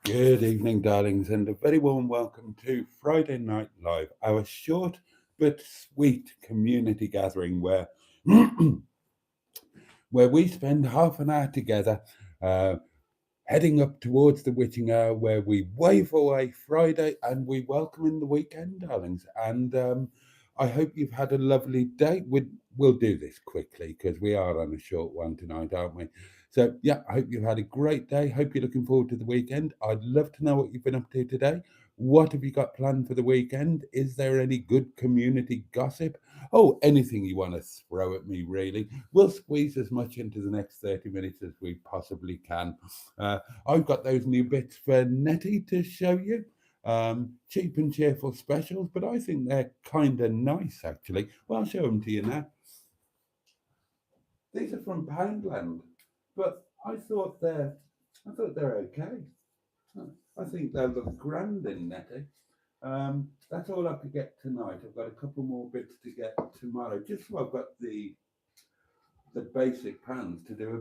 Good evening, darlings, and a very warm welcome to Friday Night Live, our short but sweet community gathering where we spend half an hour together, uh, heading up towards the witching hour, where we wave away Friday and we welcome in the weekend, darlings. And I hope you've had a lovely day. We'll do this quickly because we are on a short one tonight, aren't we? So, yeah, I hope you've had a great day. Hope you're looking forward to the weekend. I'd love to know what you've been up to today. What have you got planned for the weekend? Is there any good community gossip? Oh, anything you want to throw at me, really. We'll squeeze as much into the next 30 minutes as we possibly can. I've got those new bits for Nettie to show you. Cheap and cheerful specials, but I think they're kind of nice, actually. Well, I'll show them to you now. These are from Poundland, but I thought they're okay. I think they'll look grand in Nettie. That's all I could get tonight. I've got a couple more bits to get tomorrow, just so I've got the basic pans to do a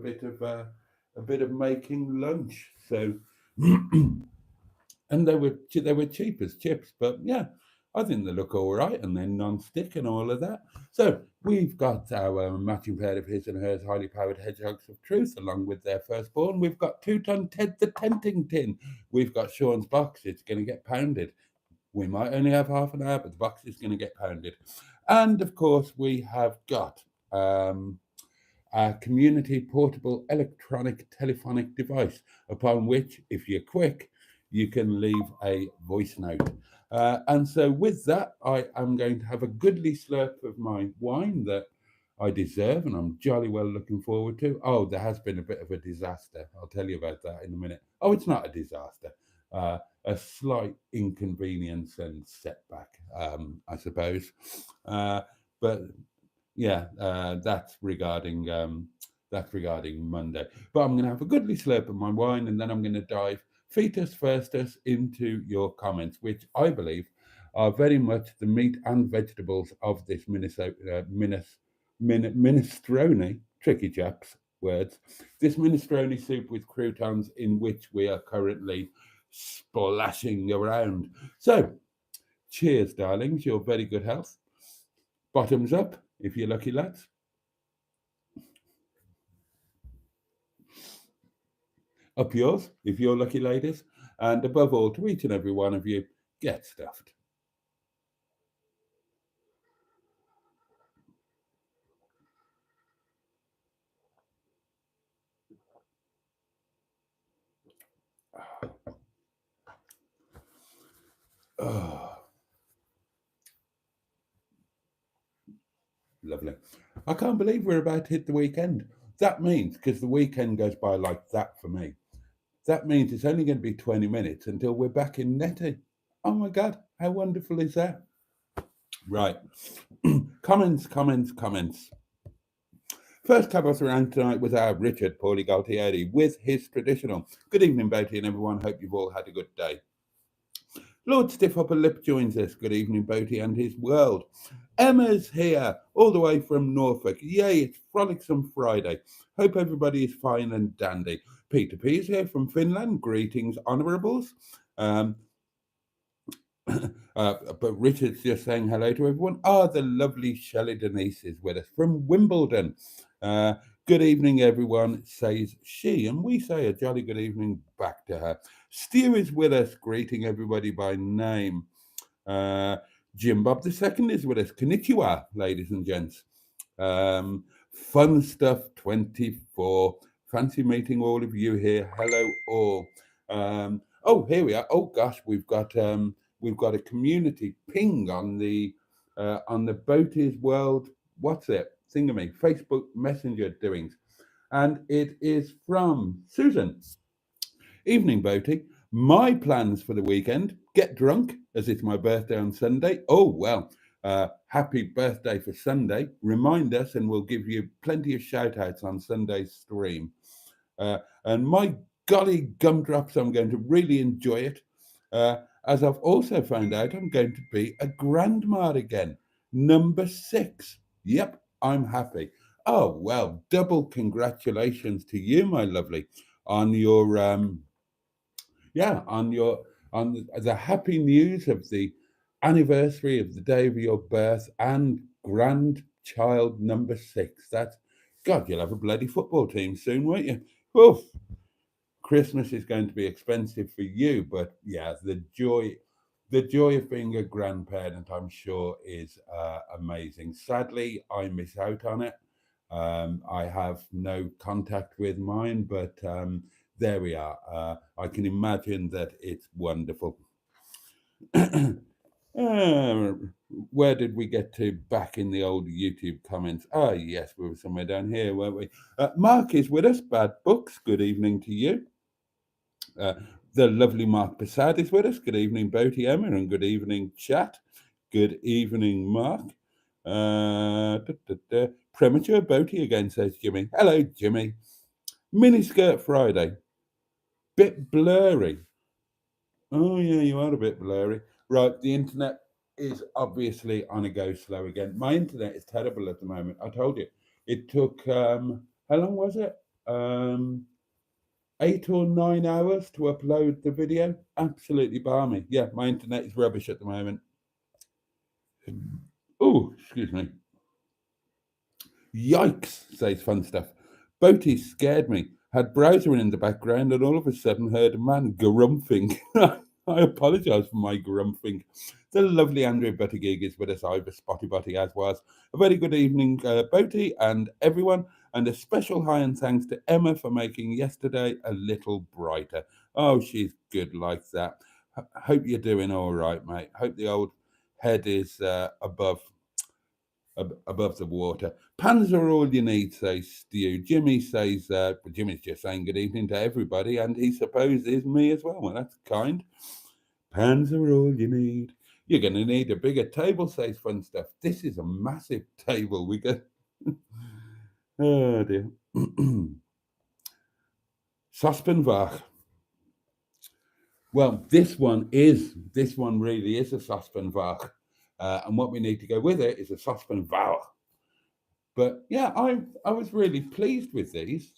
bit of making lunch. So, and they were cheap as chips, but yeah, I think they look all right, and they're non-stick and all of that. So we've got our matching pair of his and hers highly powered hedgehogs of truth, along with their firstborn. We've got Two-Ton Ted the Tenting Tin. We've got Sean's box. It's going to get pounded. We might only have half an hour, but the box is going to get pounded. And of course, we have got a community portable electronic telephonic device upon which, if you're quick, you can leave a voice note. And so, with that, I am going to have a goodly slurp of my wine that I deserve and I'm jolly well looking forward to. Oh, there has been a bit of a disaster. I'll tell you about that in a minute. Oh, it's not a disaster. A slight inconvenience and setback, I suppose. But yeah, that's regarding Monday. But I'm going to have a goodly slurp of my wine, and then I'm going to dive fetus firstus into your comments, which I believe are very much the meat and vegetables of this minestrone. Tricky chaps words. This minestrone soup with croutons, in which we are currently splashing around. So, cheers, darlings. Your very good health. Bottoms up, if you're lucky, lads. Up yours, if you're lucky, ladies. And above all, to each and every one of you, get stuffed. Oh, lovely. I can't believe we're about to hit the weekend. That means, because the weekend goes by like that for me, that means it's only going to be 20 minutes until we're back in Netty. Oh my God, how wonderful is that? Right. Comments. First club us around tonight was our Richard Paulie Galtieri with his traditional. Good evening, Boaty, and everyone. Hope you've all had a good day. Lord Stiff Upper Lip joins us. Good evening, Boaty and his world. Emma's here, all the way from Norfolk. Yay, it's Frolicsome Friday. Hope everybody is fine and dandy. Peter P is here from Finland. Greetings, honourables. Um, but Richard's just saying hello to everyone. The lovely Shelley Denise is with us from Wimbledon. Uh, Good evening, everyone, says she, and we say a jolly good evening back to her. Stu is with us, greeting everybody by name. Uh, Jim Bob II is with us. Konnichiwa, ladies and gents. Fun stuff 24. Fancy meeting all of you here. Hello, all. Here we are. Oh gosh, we've got a community ping on the Boaties World. What's it? Thingamy Facebook Messenger doings, and it is from Susan. Evening, Boaty. My plans for the weekend: get drunk, as it's my birthday on Sunday. Oh well. Happy birthday for Sunday. Remind us, and we'll give you plenty of shout outs on Sunday's stream. And my golly gumdrops, I'm going to really enjoy it. As I've also found out, I'm going to be a grandma again. Number 6. Yep, I'm happy. Oh, well, double congratulations to you, my lovely, on yeah, on the happy news of the anniversary of the day of your birth and grandchild number 6. That's God, you'll have a bloody football team soon, won't you? Oof. Christmas is going to be expensive for you, but yeah, the joy of being a grandparent, I'm sure, is amazing. Sadly, I miss out on it. I have no contact with mine, but there we are. I can imagine that it's wonderful. Uh, where did we get to back in the old YouTube comments? Ah, yes, we were somewhere down here, weren't we? Mark is with us. Bad Books. Good evening to you. Uh, the lovely Mark Passad is with us. Good evening, Boaty Emma, and good evening, chat. Good evening, Mark. Premature Boaty again, says Jimmy. Hello, Jimmy. Miniskirt Friday. Bit blurry. Oh, yeah, you are a bit blurry. Right, the internet is obviously on a go slow again. My internet is terrible at the moment. I told you. It took, how long was it? 8 or 9 hours to upload the video. Absolutely balmy. Yeah, my internet is rubbish at the moment. Oh, excuse me. Yikes, says Fun Stuff. Boaty scared me. Had browser in the background and all of a sudden heard a man grumphing. I apologise for my grumphing. The lovely Andrew Buttigieg is with us over Spotty Botty as was. A very good evening, Boaty and everyone, and a special hi and thanks to Emma for making yesterday a little brighter. Oh, she's good like that. Hope you're doing all right, mate. Hope the old head is above the water. Pans are all you need, says Stu. Jimmy says, Jimmy's just saying good evening to everybody, and he supposes me as well. Well, that's kind. Pans are all you need. You're going to need a bigger table, says Fun Stuff. This is a massive table. We got. Oh, dear. Sospenvach. Well, this one really is a Sospenvach. And what we need to go with it is a Sospenvach. But yeah, I was really pleased with these,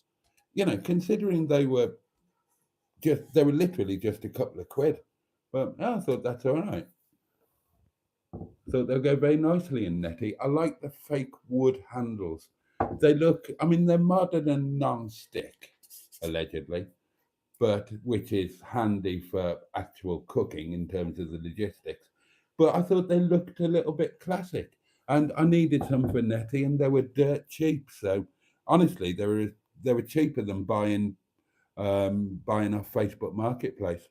considering they were literally just a couple of quid. But yeah, I thought that's all right. Thought they'll go very nicely in netty. I like the fake wood handles. They look, I mean, they're modern and non-stick, allegedly, but which is handy for actual cooking in terms of the logistics. But I thought they looked a little bit classic, and I needed some for netty, and they were dirt cheap. So honestly, they were cheaper than buying off Facebook Marketplace.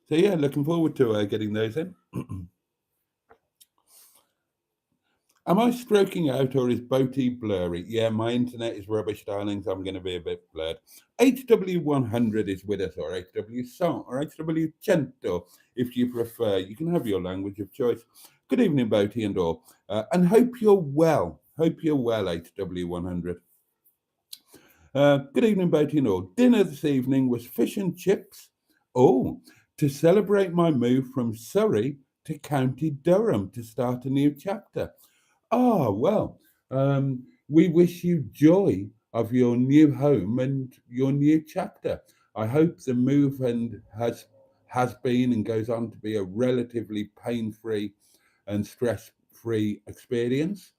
So yeah, looking forward to getting those in. Am I stroking out or is Boaty blurry? Yeah, my internet is rubbish, darlings. I'm going to be a bit blurred. HW100 is with us, or HW Song, or HW Cento, if you prefer. You can have your language of choice. Good evening, Boaty and all. And hope you're well. Hope you're well, HW100. Good evening, Boaty and all. Dinner this evening was fish and chips. Oh, to celebrate my move from Surrey to County Durham to start a new chapter. Ah, well, we wish you joy of your new home and your new chapter. I hope the move and has been and goes on to be a relatively pain-free and stress-free experience.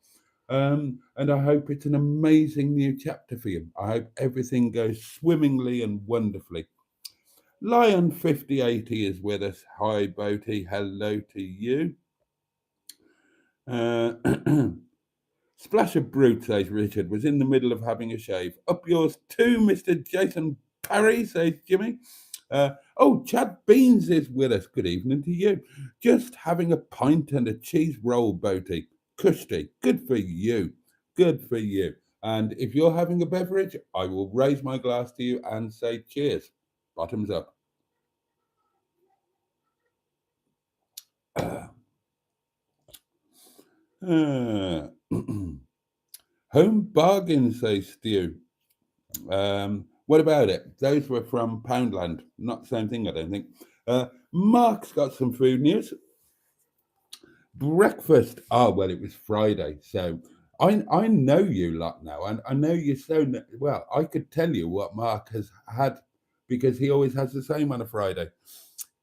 And I hope it's an amazing new chapter for you. I hope everything goes swimmingly and wonderfully. Lion 5080 is with us. Hi, Boaty. Hello to you. Uh, Splash of Brute, says Richard, was in the middle of having a shave. Up yours too, Mr. Jason Parry, says Jimmy. Chad Beans is with us. Good evening to you. Just having a pint and a cheese roll, Boaty. Cushy. Good for you. Good for you. And if you're having a beverage, I will raise my glass to you and say cheers. Bottoms up. Uh, home bargain, says Stu. What about it? Those were from Poundland. Not the same thing, I don't think. Mark's got some food news. Breakfast. Ah, well, it was Friday, so I know you lot now, and I know you so well. I could tell you what Mark has had because he always has the same on a Friday.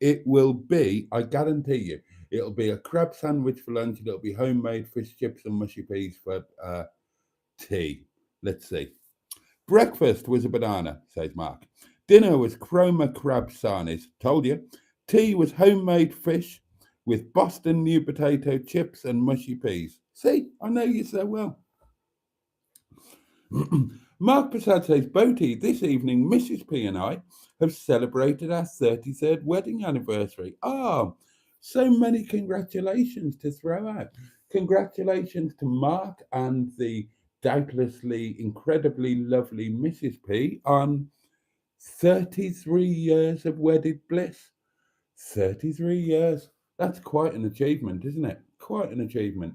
It will be, I guarantee you, it'll be a crab sandwich for lunch, and it'll be homemade fish chips and mushy peas for tea. Let's see. Breakfast was a banana, says Mark. Dinner was chroma crab sarnies. Told you. Tea was homemade fish with Boston new potato chips and mushy peas. See, I know you so well. Mark Prasad says, Boaty, this evening Mrs. P and I have celebrated our 33rd wedding anniversary. Ah, so many congratulations to throw out. Congratulations to Mark and the doubtlessly incredibly lovely Mrs. P on 33 years of wedded bliss. 33 years. That's quite an achievement, isn't it? Quite an achievement.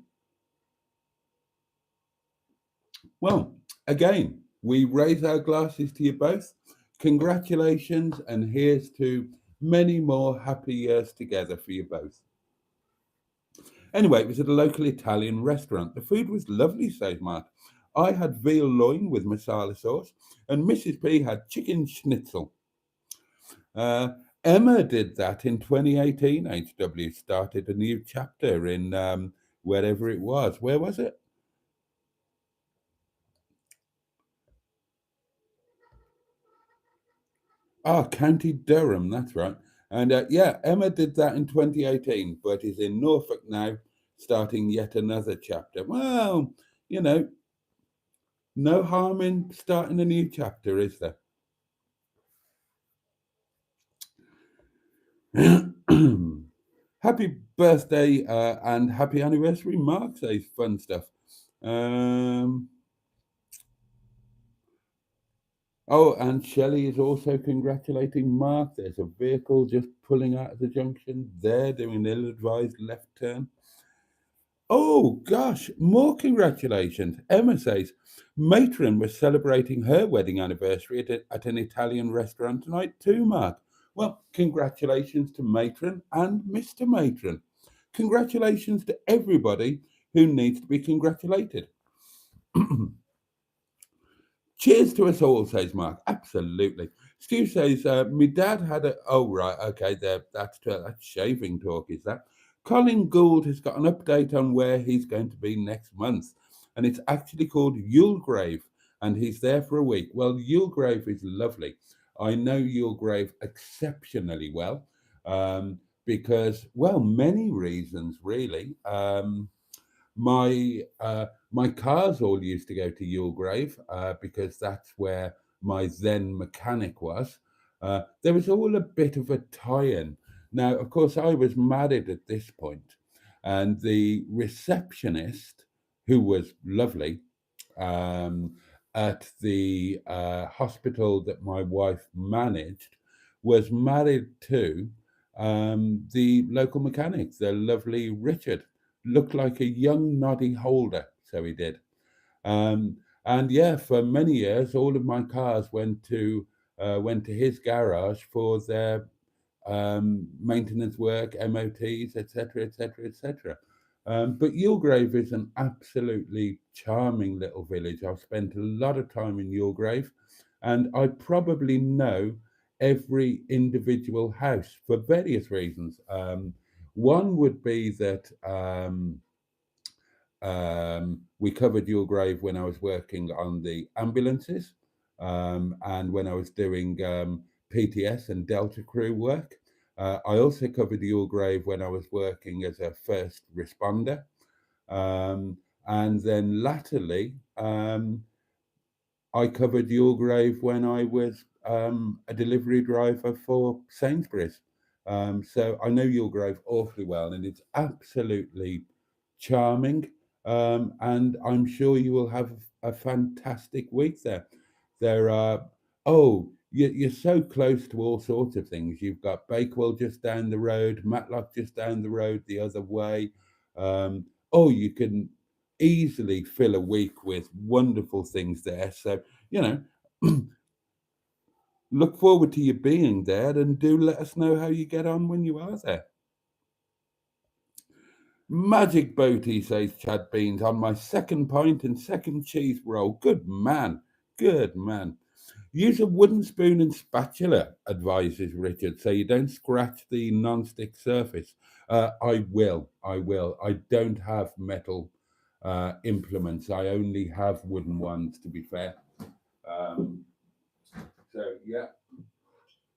Well, again, we raise our glasses to you both. Congratulations, and here's to many more happy years together for you both. Anyway, it was at a local Italian restaurant. The food was lovely, says Mark. I had veal loin with masala sauce, and Mrs. P had chicken schnitzel. Uh, Emma did that in 2018. HW started a new chapter in wherever it was. Where was it? Ah, County Durham, that's right. And yeah, Emma did that in 2018, but is in Norfolk now, starting yet another chapter. Well, you know, no harm in starting a new chapter, is there? Happy birthday and happy anniversary, Mark says fun stuff. Um, oh, and Shelley is also congratulating Mark. There's a vehicle just pulling out of the junction. They're doing an ill advised left turn. Oh gosh, more congratulations. Emma says Matron was celebrating her wedding anniversary at an Italian restaurant tonight too, Mark. Well, congratulations to Matron and Mr. Matron. Congratulations to everybody who needs to be congratulated. Cheers to us all, says Mark. Absolutely. Stu says, my dad had a. Oh, right. Okay, there. That's shaving talk, is that? Colin Gould has got an update on where he's going to be next month. And it's actually called Yulegrave. And he's there for a week. Well, Yulegrave is lovely. I know Yulegrave exceptionally well because, well, many reasons, really. My cars all used to go to Yulegrave because that's where my then mechanic was. There was all a bit of a tie-in. Now, of course, I was married at this point, and the receptionist, who was lovely, um, at the hospital that my wife managed, was married to the local mechanic, the lovely Richard. Looked like a young Noddy Holder, so he did. And yeah, for many years, all of my cars went to his garage for their maintenance work, MOTs, etc., etc., etc. But Yulegrave is an absolutely charming little village. I've spent a lot of time in Yulegrave, and I probably know every individual house for various reasons. One would be that we covered your grave when I was working on the ambulances and when I was doing PTS and Delta crew work. I also covered your grave when I was working as a first responder. Um, and then latterly, I covered your grave when I was a delivery driver for Sainsbury's. So I know your grave awfully well, and it's absolutely charming. And I'm sure you will have a fantastic week there. There are, oh, you're so close to all sorts of things. You've got Bakewell just down the road, Matlock just down the road the other way. Oh, you can easily fill a week with wonderful things there. So, you know, look forward to you being there and do let us know how you get on when you are there. Magic Boaty, says Chad Beans, on my second pint and second cheese roll. Good man. Good man. Use a wooden spoon and spatula, advises Richard, so you don't scratch the non-stick surface. I will. I will. I don't have metal implements. I only have wooden ones, to be fair. Um, so, yeah.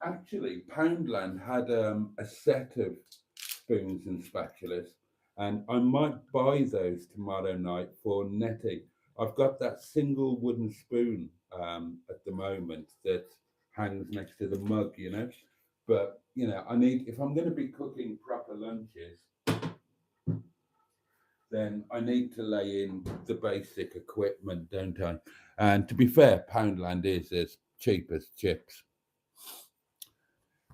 Actually, Poundland had a set of spoons and spatulas, and I might buy those tomorrow night for Nettie. I've got that single wooden spoon at the moment that hangs next to the mug, you know. But I need, if I'm going to be cooking proper lunches, then I need to lay in the basic equipment, don't I? And to be fair, Poundland is as cheap as chips.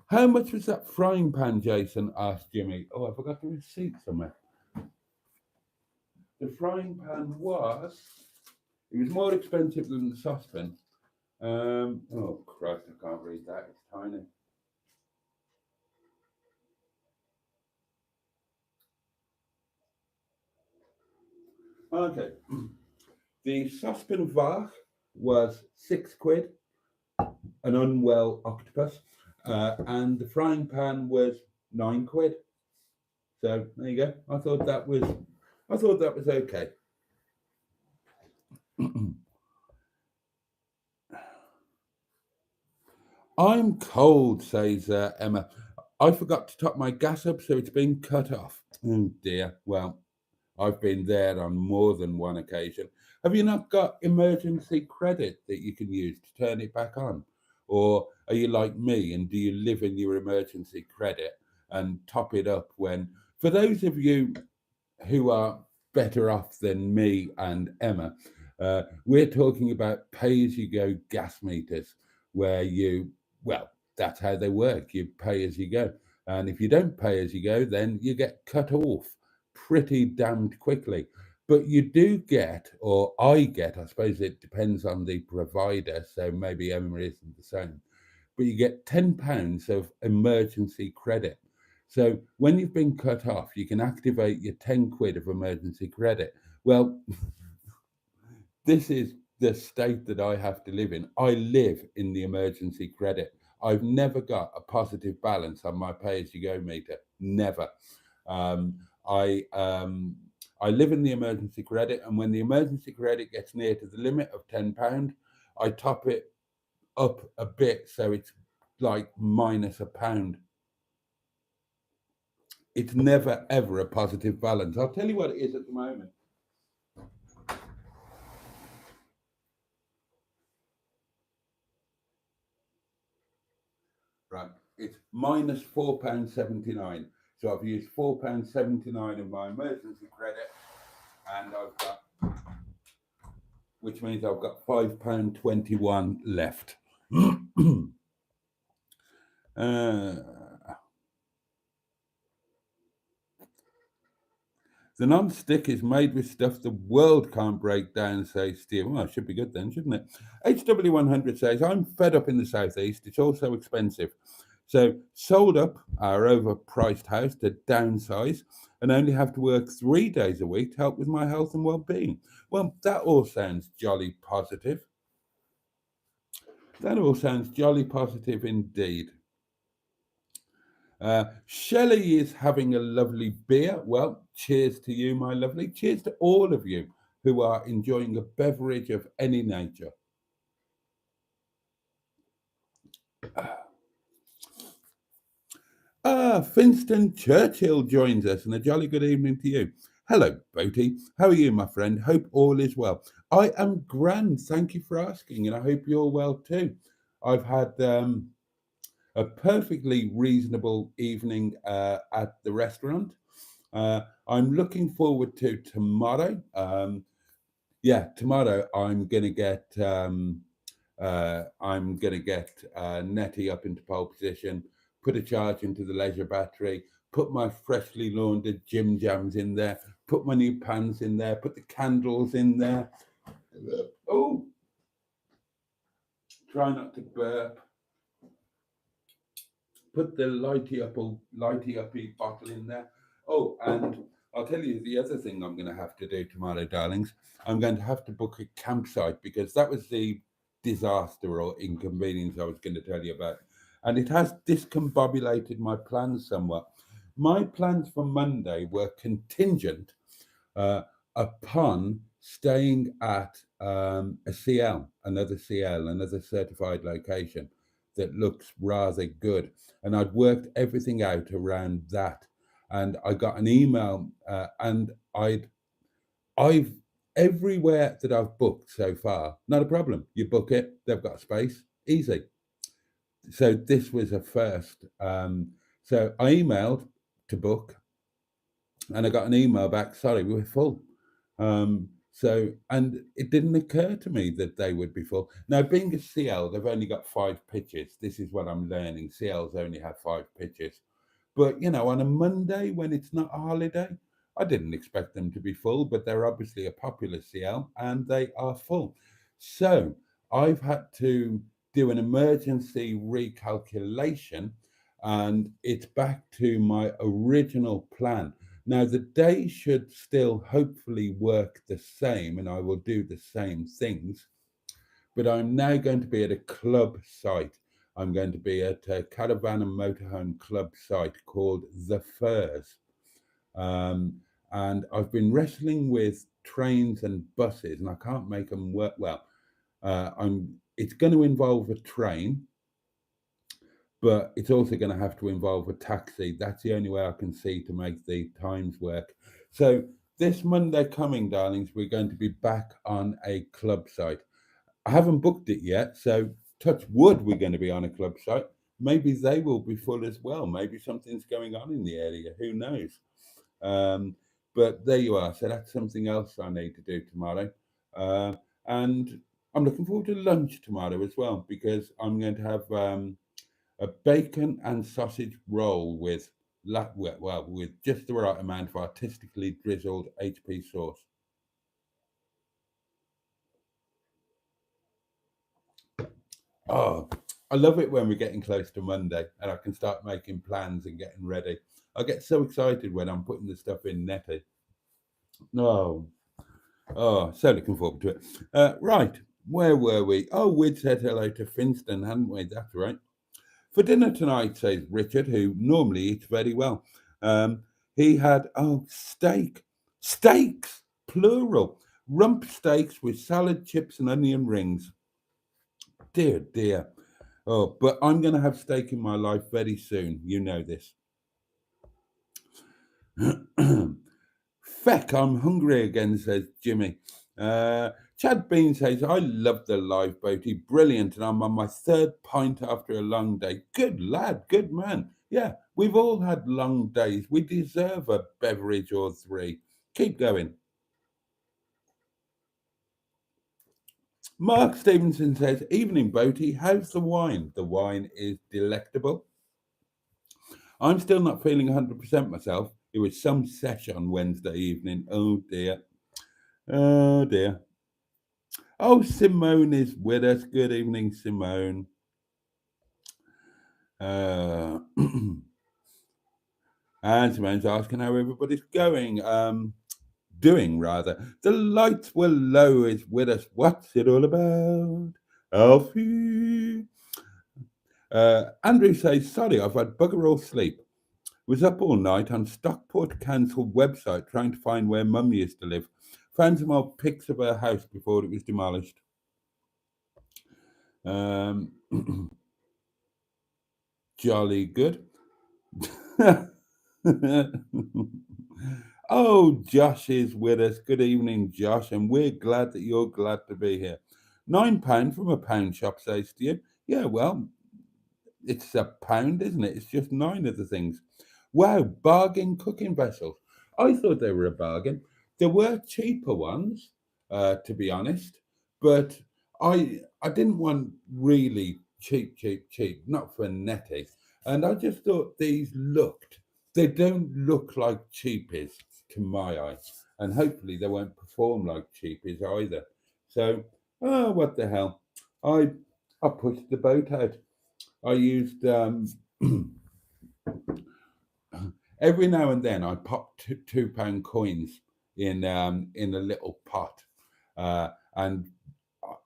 How much was that frying pan, Jason? Asked Jimmy. Oh, I forgot the receipt somewhere. The frying pan it was more expensive than the saucepan. Oh, Christ, I can't read that. It's tiny. Okay. The saucepan Vach was £6, an unwell octopus, and the frying pan was £9. So there you go. I thought that was okay. I'm cold, says Emma. I forgot to top my gas up, so it's been cut off. Oh dear. Well, I've been there on more than one occasion. Have you not got emergency credit that you can use to turn it back on? Or are you like me and do you live in your emergency credit and top it up when, for those of you who are better off than me and Emma, we're talking about pay as you go gas meters where well, that's how they work. You pay as you go. And if you don't pay as you go, then you get cut off pretty damned quickly. But you do get, or I get, I suppose it depends on the provider, so maybe Emma isn't the same, but you get £10 of emergency credit. So when you've been cut off, you can activate your 10 quid of emergency credit. Well, this is the state that I have to live in. I live in the emergency credit. I've never got a positive balance on my pay as you go meter. Never. Um, I um, I live in the emergency credit, and when the emergency credit gets near to the limit of £10, I top it up a bit so it's like minus £1. It's never ever a positive balance. I'll tell you what it is at the moment. Right, it's minus £4.79. So I've used £4.79 of my emergency credit, and I've got, which means I've got £5.21 left. uh, The non-stick is made with stuff the world can't break down, says Steve. Well, it should be good then, shouldn't it? HW100 says, I'm fed up in the southeast. It's all so expensive. So sold up our overpriced house to downsize and only have to work 3 days a week to help with my health and well-being. Well, that all sounds jolly positive. That all sounds jolly positive indeed. Shelley is having a lovely beer. Well, cheers to you, my lovely. Cheers to all of you who are enjoying a beverage of any nature. Finston Churchill joins us, and a jolly good evening to you. Hello, Boaty. How are you, my friend? Hope all is well. I am grand. Thank you for asking, and I hope you're well too. I've had a perfectly reasonable evening at the restaurant. I'm looking forward to tomorrow. Tomorrow I'm gonna get Nettie up into pole position, put a charge into the leisure battery, put my freshly laundered gym jams in there, put my new pants in there, put the candles in there. Oh, try not to burp. Put the lighty uppy bottle in there. Oh, and I'll tell you the other thing I'm going to have to do tomorrow, darlings. I'm going to have to book a campsite because that was the disaster or inconvenience I was going to tell you about. And it has discombobulated my plans somewhat. My plans for Monday were contingent uh, upon staying at a CL, another CL, another certified location that looks rather good. And I'd worked everything out around that. And I got an email, and I've everywhere that I've booked so far, not a problem. You book it, they've got space, easy. So this was a first. So I emailed to book, and I got an email back. Sorry, we were full. And it didn't occur to me that they would be full. Now, being a CL, they've only got 5 pitches. This is what I'm learning. CLs only have 5 pitches. But on a Monday when it's not a holiday, I didn't expect them to be full, but they're obviously a popular CL and they are full. So I've had to do an emergency recalculation, and it's back to my original plan. Now, the day should still hopefully work the same, and I will do the same things, but I'm now going to be at a club site. I'm going to be at a caravan and motorhome club site called The Firs. Um, and I've been wrestling with trains and buses, and I can't make them work well. It's going to involve a train, but it's also going to have to involve a taxi. That's the only way I can see to make the times work. So this Monday coming, darlings, we're going to be back on a club site. I haven't booked it yet, so touch wood, we're going to be on a club site. Maybe they will be full as well. Maybe something's going on in the area. Who knows? Um, but there you are. So that's something else I need to do tomorrow. Uh, and I'm looking forward to lunch tomorrow as well because I'm going to have a bacon and sausage roll with with just the right amount of artistically drizzled HP sauce. Oh, I love it when we're getting close to Monday and I can start making plans and getting ready. I get so excited when I'm putting the stuff in Netty. Oh, so looking forward to it. Right, where were we? Oh, we'd said hello to Finston, hadn't we? That's right. For dinner tonight, says Richard, who normally eats very well. He had, steak. Steaks, plural. Rump steaks with salad, chips, and onion rings. Dear, dear. Oh, but I'm going to have steak in my life very soon. You know this. Feck, I'm hungry again, says Jimmy. Chad Bean says, I love the live Boaty. Brilliant. And I'm on my third pint after a long day. Good lad, good man. Yeah, we've all had long days. We deserve a beverage or three. Keep going. Mark Stevenson says, Evening Boaty, how's the wine? The wine is delectable. I'm still not feeling 100% myself. It was some sesh on Wednesday evening. Oh dear. Oh dear. Oh, Simone is with us. Good evening, Simone. Uh, and Simone's asking how everybody's going. Doing rather. The lights were low is with us. What's it all about? Alfie. Andrew says, sorry, I've had bugger all sleep. Was up all night on Stockport Council website trying to find where Mum used to live. Found some old pics of her house before it was demolished. Um, jolly good. Oh, Josh is with us. Good evening, Josh, and we're glad that you're glad to be here. £9 from a pound shop, says to you. Yeah, well, it's a pound, isn't it? It's just 9 of the things. Wow, bargain cooking vessels. I thought they were a bargain. There were cheaper ones, to be honest, but I didn't want really cheap, not for netty. And I just thought they don't look like cheapies to my eye. And hopefully they won't perform like cheapies either. So, what the hell? I I pushed the boat out. I used every now and then I pop £2 coins in a little pot, and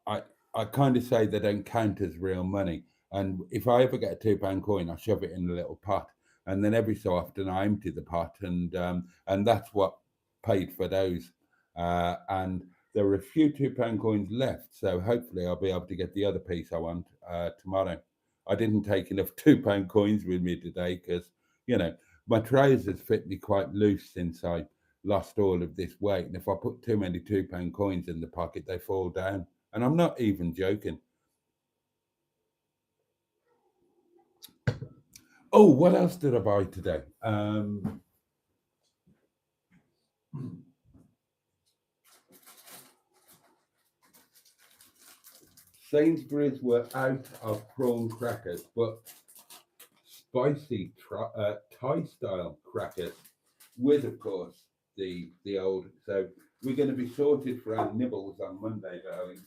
I I kind of say they don't count as real money. And if I ever get a £2 coin, I shove it in a little pot, and then every so often I empty the pot, and that's what paid for those. And there are a few £2 coins left, so hopefully I'll be able to get the other piece I want tomorrow. I didn't take enough £2 coins with me today because you know my trousers fit me quite loose since I lost all of this weight, and if I put too many £2 coins in the pocket, they fall down. And I'm not even joking. Oh, what else did I buy today? Sainsbury's were out of prawn crackers, but spicy Thai style crackers with, of course, the old. So we're going to be sorted for our nibbles on Monday, darling.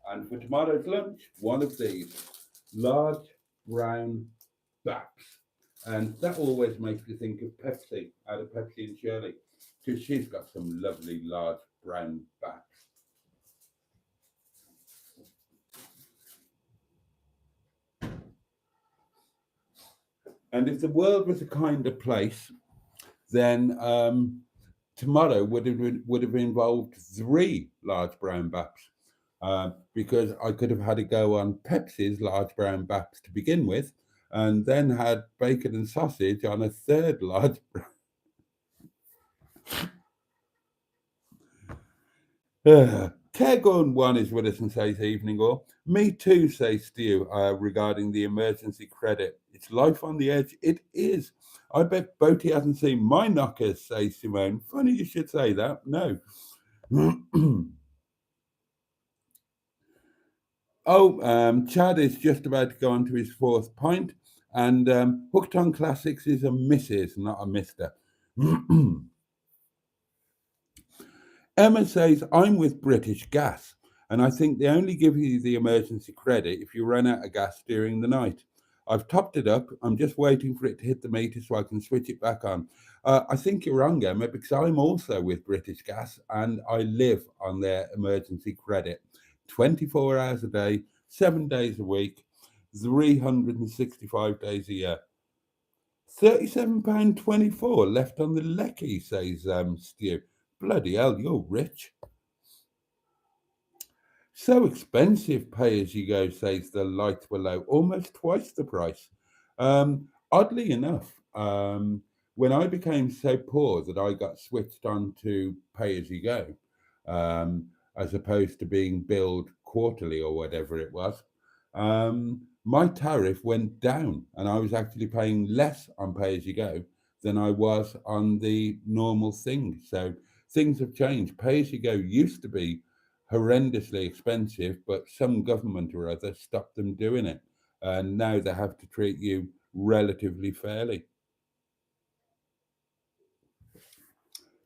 And for tomorrow's lunch, one of these large brown baps. And that always makes me think of Pepsi, out of Pepsi and Shirley, because she's got some lovely large brown baps. And if the world was a kinder place, then tomorrow would have involved three large brown baps, because I could have had a go on Pepsi's large brown baps to begin with, and then had bacon and sausage on a third large. Caregon one is with us and says evening all. Me too, says Stu, regarding the emergency credit. It's life on the edge. It is. I bet Boaty hasn't seen my knockers, says Simone. Funny you should say that. No. Chad is just about to go on to his fourth pint, and Hooked on Classics is a Mrs., not a Mister. Emma says, I'm with British Gas, and I think they only give you the emergency credit if you run out of gas during the night. I've topped it up. I'm just waiting for it to hit the meter so I can switch it back on. I think you're wrong, Emma, because I'm also with British Gas and I live on their emergency credit 24 hours a day, 7 days a week, 365 days a year. £37.24 left on the lecky, says Stu. Bloody hell, you're rich. So expensive, pay as you go, says the lights were low, almost twice the price. Oddly enough, when I became so poor that I got switched on to pay as you go, as opposed to being billed quarterly or whatever it was, my tariff went down and I was actually paying less on pay as you go than I was on the normal thing. So things have changed. Pay as you go used to be horrendously expensive, but some government or other stopped them doing it. And now they have to treat you relatively fairly.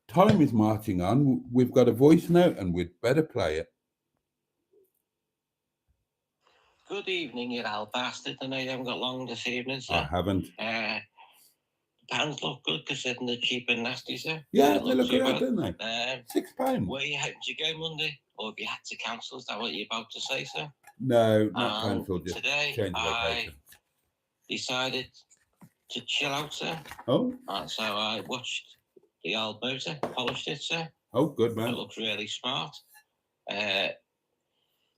Time is marching on. We've got a voice note and we'd better play it. Good evening, you old bastard. I know you haven't got long this evening, sir. I haven't. Pants look good considering they're cheap and nasty, sir. Yeah, they look alright, don't they? £6. Where you hoping to go Monday? Or have you had to cancel? Is that what you're about to say, sir? No, not cancel, just today change location. Decided to chill out, sir. Oh? So I watched the old motor, polished it, sir. Oh, good, man. It looks really smart.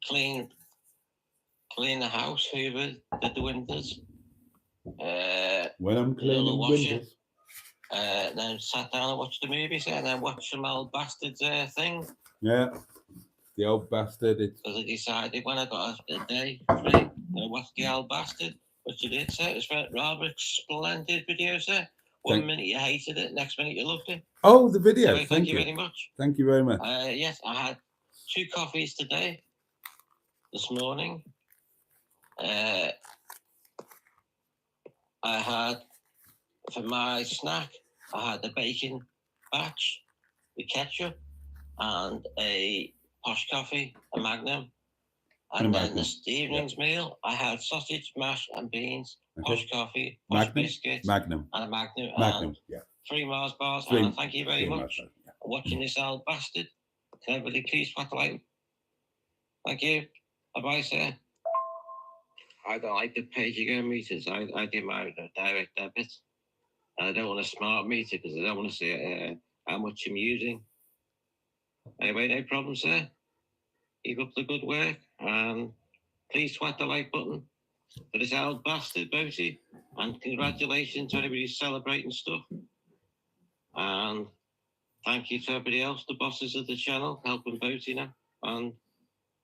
Clean the house, hoovered, did the windows. When I'm cleaning windows. Then sat down and watched the movie, and then watched some old bastard's thing. Yeah, the old bastard. Because I decided when I got a day free, I watched the old bastard, which you did, sir. It was a rather splendid video, sir. One minute you hated it, next minute you loved it. Oh, the video. So, thank you very much. Thank you very much. Yes, I had 2 coffees today, this morning. I had, for my snack, I had the bacon batch with ketchup and a posh coffee, a Magnum. And And a then Magnum. this evening's meal, I had sausage, mash, and beans, Okay. posh coffee, posh Magnum, biscuits, Magnum, and a Magnum, Magnum. and Yeah. 3 Mars bars. Three- And thank you very three Mars much bars, yeah. for watching this old bastard. Can everybody please swat the light? Thank you. Bye-bye, sir. I don't like the pay-as-you-go meters. I do my direct debit. And I don't want a smart meter because I don't want to see how much I'm using. Anyway, no problem, sir. Keep up the good work. And please swat the like button for this old bastard, Boaty. And congratulations to anybody who's celebrating stuff. And thank you to everybody else, the bosses of the channel, helping Boaty now. And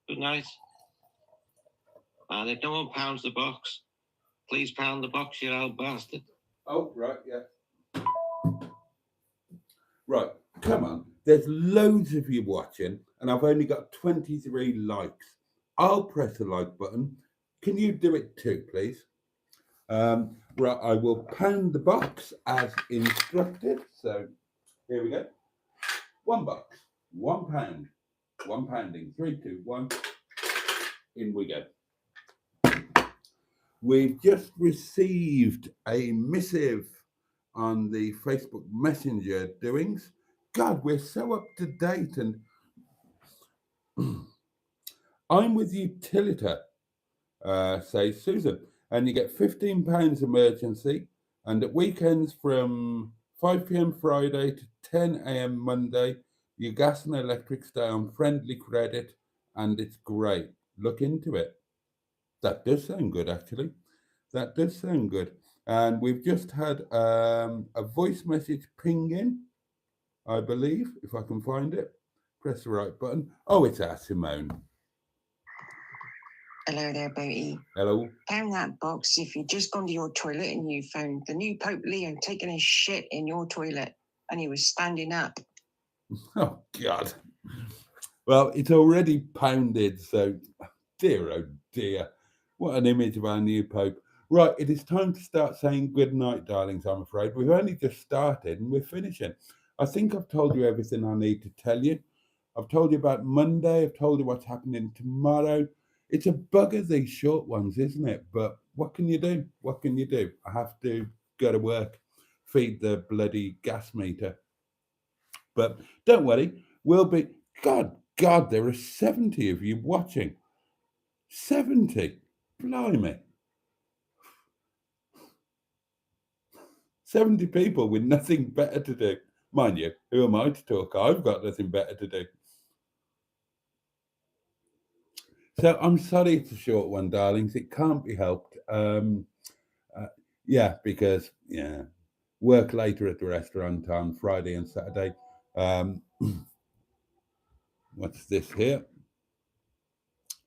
good night. And if no one pounds the box, please pound the box, you old bastard. Oh, right, yeah. Right, come on. There's loads of you watching, and I've only got 23 likes. I'll press the like button. Can you do it too, please? Right, I will pound the box as instructed. So here we go. 1 box, 1 pound, 1 pounding. 3, 2, 1. In we go. We've just received a missive on the Facebook Messenger doings. God, we're so up to date, and I'm with Utilita, says Susan, and you get £15 emergency, and at weekends from 5 p.m. Friday to 10 a.m. Monday, your gas and electric stay on friendly credit, and it's great. Look into it. That does sound good, actually. That does sound good. And we've just had a voice message ping in, I believe, if I can find it. Press the right button. Oh, it's our Simone. Hello there, Boaty. Hello. Found that box if you'd just gone to your toilet and you found the new Pope Leo taking a shit in your toilet and he was standing up. Oh, God. Well, it's already pounded, so dear, oh dear. What an image of our new Pope. Right, it is time to start saying good night, darlings, I'm afraid. We've only just started and we're finishing. I think I've told you everything I need to tell you. I've told you about Monday. I've told you what's happening tomorrow. It's a bugger, these short ones, isn't it? But what can you do? What can you do? I have to go to work, feed the bloody gas meter. But don't worry, we'll be... God, there are 70 of you watching. 70? Blimey. 70 people with nothing better to do. Mind you, who am I to talk? I've got nothing better to do. So I'm sorry it's a short one, darlings. It can't be helped. Because work later at the restaurant on Friday and Saturday. What's this here?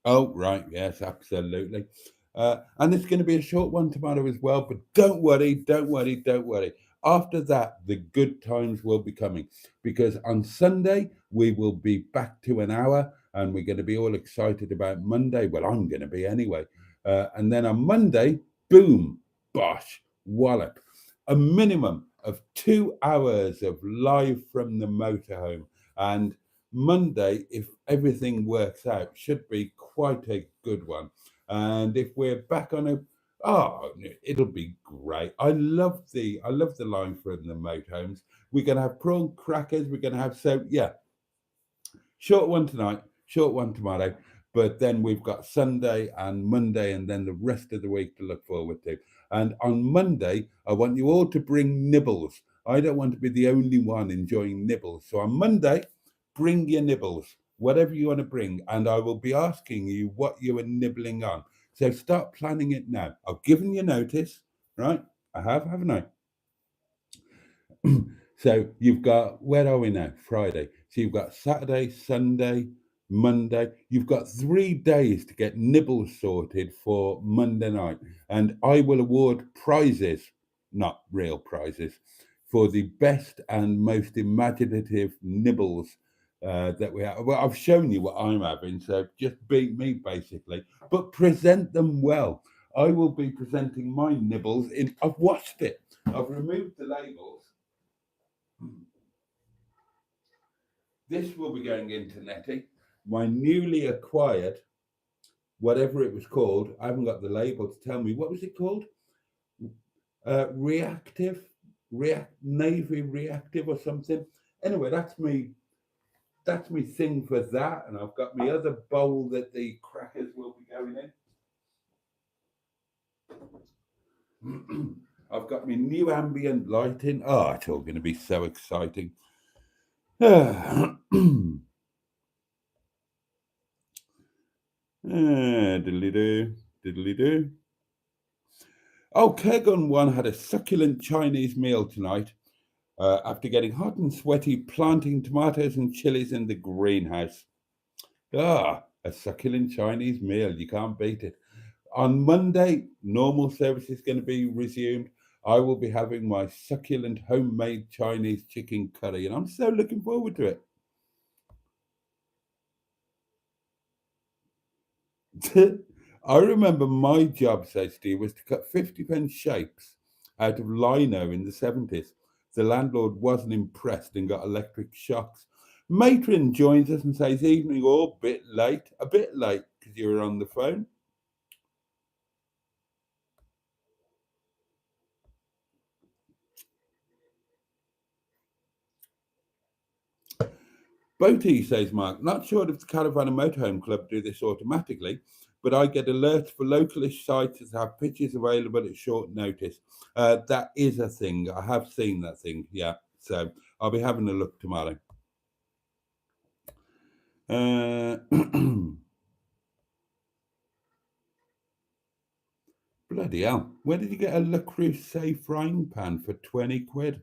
Oh, right. Yes, absolutely. And it's going to be a short one tomorrow as well. But don't worry. After that, the good times will be coming, because on Sunday, we will be back to an hour and we're going to be all excited about Monday. Well, I'm going to be anyway. And then on Monday, boom, bosh, wallop. A minimum of 2 hours of live from the motorhome. And Monday, if everything works out, should be quite a good one. And if we're back on it'll be great. I love the line from the motorhomes. We're gonna have prawn crackers. We're gonna have short one tonight, short one tomorrow. But then we've got Sunday and Monday, and then the rest of the week to look forward to. And on Monday, I want you all to bring nibbles. I don't want to be the only one enjoying nibbles. So on Monday, bring your nibbles, whatever you want to bring, and I will be asking you what you are nibbling on. So start planning it now. I've given you notice, right? I have, haven't I? So you've got, where are we now? Friday. So you've got Saturday, Sunday, Monday. You've got 3 days to get nibbles sorted for Monday night. And I will award prizes, not real prizes, for the best and most imaginative nibbles that we have. Well, I've shown you what I'm having, so just beat me basically, but present them well. I will be presenting my nibbles in. I've washed it. I've removed the labels. This will be going into Netty. My newly acquired, whatever it was called, I haven't got the label to tell me. What was it called? Navy reactive or something. Anyway, that's me thing for that, and I've got my other bowl that the crackers will be going in. I've got my new ambient lighting. Oh, it's all going to be so exciting. Diddly-do, diddly-do. Oh, Kegon One had a succulent Chinese meal tonight after getting hot and sweaty planting tomatoes and chilies in the greenhouse. Ah, a succulent Chinese meal. You can't beat it. On Monday, normal service is going to be resumed. I will be having my succulent homemade Chinese chicken curry, and I'm so looking forward to it. I remember my job, says Steve, was to cut 50-pence shapes out of lino in the 70s. The landlord wasn't impressed and got electric shocks. Matron joins us and says, evening all, a bit late because you were on the phone. Boaty, says Mark, not sure if the Caravan and Motorhome Club do this automatically, but I get alerts for localish sites that have pitches available at short notice. That is a thing. I have seen that thing, yeah. So I'll be having a look tomorrow. Bloody hell. Where did you get a Le Creuset frying pan for 20 quid?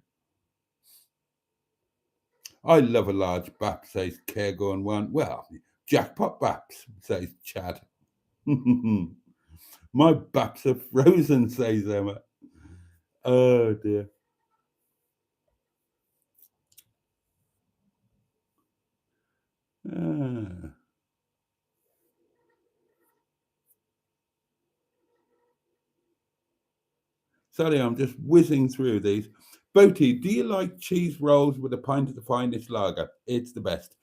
I love a large bap, says Cairgorn One. Well, jackpot baps, says Chad. My baps are frozen, says Emma. Oh dear. Sorry, I'm just whizzing through these. Boaty, do you like cheese rolls with a pint of the finest lager? It's the best.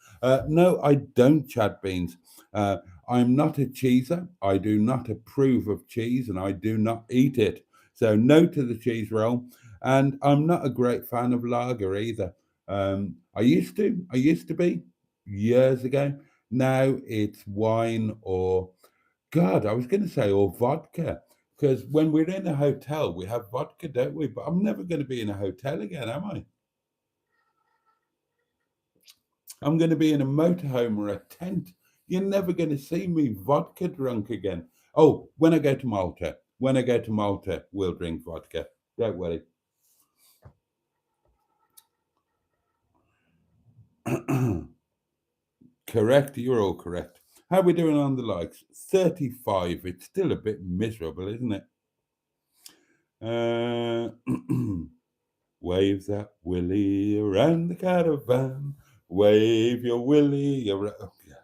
No, I don't, Chad Beans. I'm not a cheeser. I do not approve of cheese and I do not eat it. So no to the cheese roll. And I'm not a great fan of lager either. I used to be years ago. Now it's wine or, God, I was going to say, or vodka. Because when we're in a hotel, we have vodka, don't we? But I'm never going to be in a hotel again, am I? I'm going to be in a motorhome or a tent. You're never going to see me vodka drunk again. Oh, when I go to Malta, we'll drink vodka. Don't worry. Correct. You're all correct. How are we doing on the likes? 35. It's still a bit miserable, isn't it? Wave that willy around the caravan. Wave your willy around. Oh, God.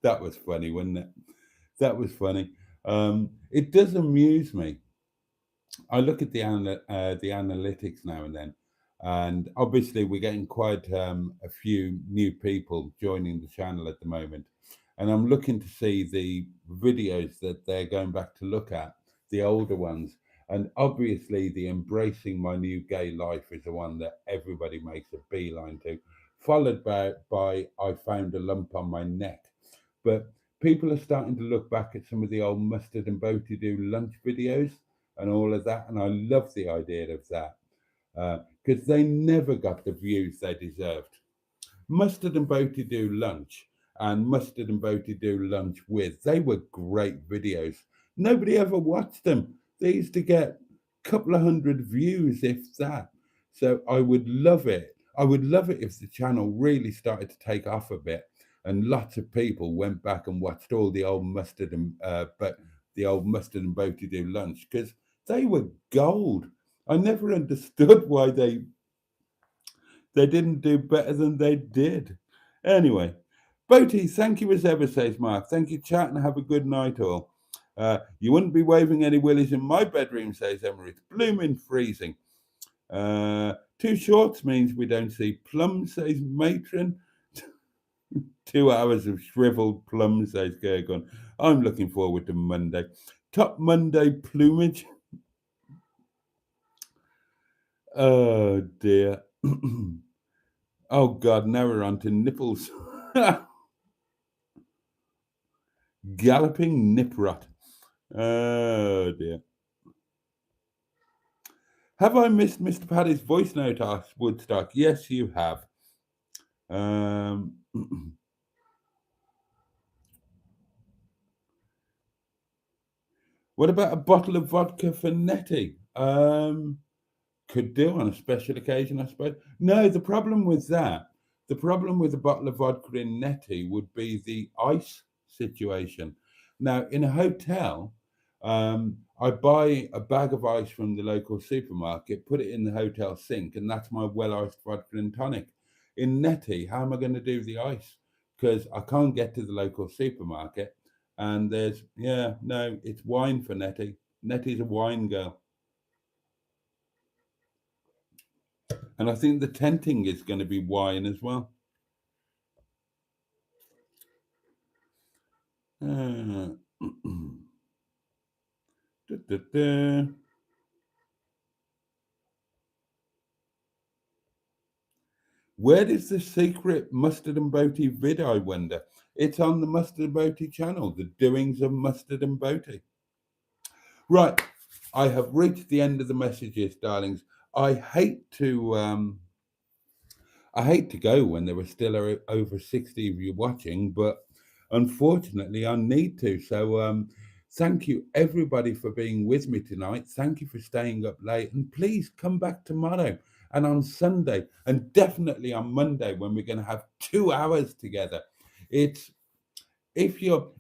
That was funny, wasn't it? That was funny. It does amuse me. I look at the analytics now and then, and obviously we're getting quite a few new people joining the channel at the moment, and I'm looking to see the videos that they're going back to look at, the older ones, and obviously the embracing my new gay life is the one that everybody makes a beeline to, followed by I found a lump on my neck. But people are starting to look back at some of the old Mustard and Boaty do lunch videos and all of that, and I love the idea of that because they never got the views they deserved. Mustard and Boaty do lunch and Mustard and Boaty do lunch with. They were great videos. Nobody ever watched them. They used to get a couple of hundred views, if that. So I would love it. I would love it if the channel really started to take off a bit, and lots of people went back and watched all the old Mustard and Boaty do lunch because they were gold. I never understood why they didn't do better than they did. Anyway, Boaty, thank you as ever, says Mark. Thank you, chat, and have a good night all. You wouldn't be waving any willies in my bedroom, says Emma. It's blooming freezing. Two shorts means we don't see plums, says Matron. 2 hours of shriveled plums, says Gergon. I'm looking forward to Monday. Top Monday plumage. Oh dear. Oh God, now we're on to nipples. Galloping nip rot. Oh dear. Have I missed Mr. Paddy's voice note, asked Woodstock? Yes, you have. What about a bottle of vodka for Nettie? Could do on a special occasion, I suppose. No, the problem with a bottle of vodka in Nettie would be the ice situation. Now, in a hotel, I buy a bag of ice from the local supermarket, put it in the hotel sink, and that's my well iced vodka and tonic. In Nettie, how am I going to do the ice? Because I can't get to the local supermarket. And it's wine for Nettie. Nettie's a wine girl. And I think the tenting is going to be wine as well. Da, da, da. Where is the secret Mustard and Boaty vid, I wonder? It's on the Mustard and Boaty channel, The Doings of Mustard and Boaty. Right, I have reached the end of the messages, darlings. I hate to go when there are still over 60 of you watching, but unfortunately I need to. So thank you everybody for being with me tonight. Thank you for staying up late, and please come back tomorrow and on Sunday, and definitely on Monday, when we're going to have 2 hours together. It's if you're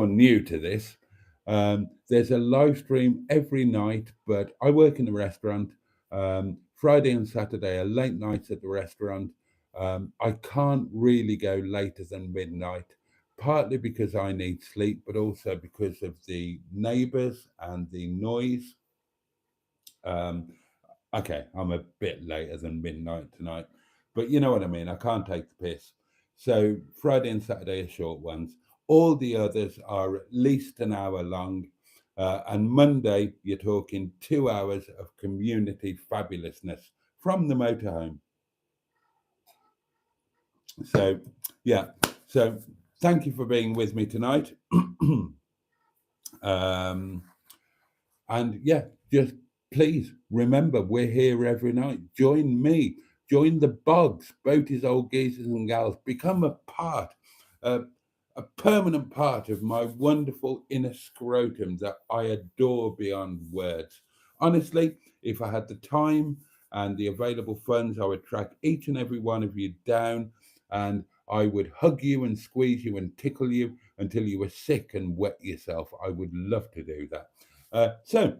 new to this, there's a live stream every night, but I work in a restaurant. Friday and Saturday are late nights at the restaurant. I can't really go later than midnight, partly because I need sleep, but also because of the neighbours and the noise. Um, okay, I'm a bit later than midnight tonight, but you know what I mean. I can't take the piss. So Friday and Saturday are short ones. All the others are at least an hour long. And Monday, you're talking 2 hours of community fabulousness from the motorhome. So, yeah. So, thank you for being with me tonight. And yeah, just please remember, we're here every night. Join me, join the Bogs, Boaty's old geezers and gals. Become a permanent part of my wonderful inner scrotum that I adore beyond words. Honestly, if I had the time and the available funds, I would track each and every one of you down, and I would hug you and squeeze you and tickle you until you were sick and wet yourself. I would love to do that. So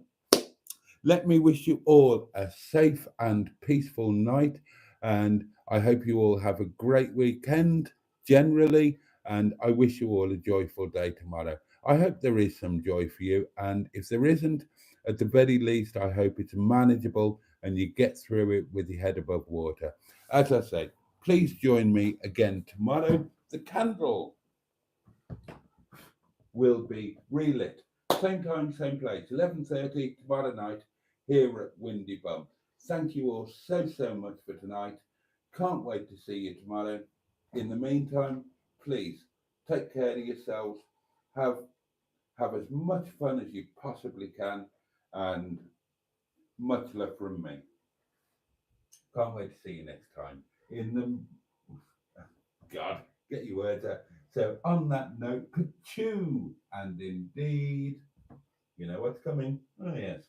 let me wish you all a safe and peaceful night, and I hope you all have a great weekend generally, and I wish you all a joyful day tomorrow. I hope there is some joy for you, and if there isn't, at the very least, I hope it's manageable and you get through it with your head above water. As I say, please join me again tomorrow. The candle will be relit. Same time, same place, 11:30 tomorrow night here at Windy Bum. Thank you all so much for tonight. Can't wait to see you tomorrow. In the meantime, please take care of yourselves. Have as much fun as you possibly can, and much love from me. Can't wait to see you next time. In the God, get your words out. So on that note, ka-choo, and indeed, you know what's coming. Oh yes.